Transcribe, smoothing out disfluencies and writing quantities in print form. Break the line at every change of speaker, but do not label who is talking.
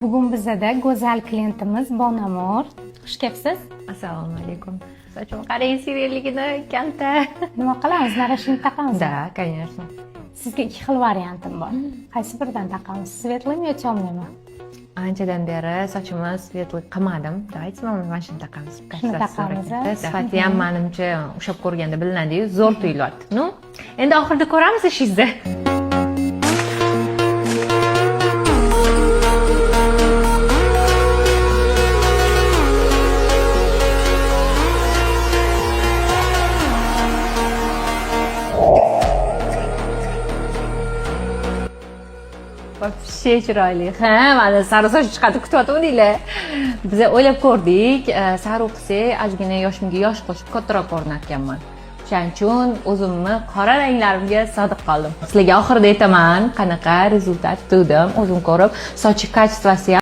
Bugun bizada go'zal klientimiz Bonamor. Xush kelibsiz.
Assalomu alaykum. Sochim qarang, siriyligini kalta.
Nima qilamiz? Mana shuni taqamiz.
Да, конечно.
Sizga ikki xil variantim bor. Qaysi biridan taqamiz? Svetlimi yo temlimi?
Anchadan beri sochimni svetli qilmadim. Давайте mana shuni taqamiz.
Shuni taqamiz.
Sifati ham menimcha ushlab ko'rganda bilinadi-yu, zo'r tuyulyapti. Ну, endi oxirida ko'ramiz ishingizni. Вообще chiroyli. Ha, mana sari soch chiqadi kutyaptinglar. Biz o'ylab ko'rdik, sari qilsak, ozgina yoshimga yosh qo'shib kattaroq ko'rinayotganman. Shuning uchun o'zimni qora ranglarimga sodiq qoldim. Sizlarga oxirida aytaman, qanaqa rezultat tutdim, o'zim ko'rib, soch kачествоsi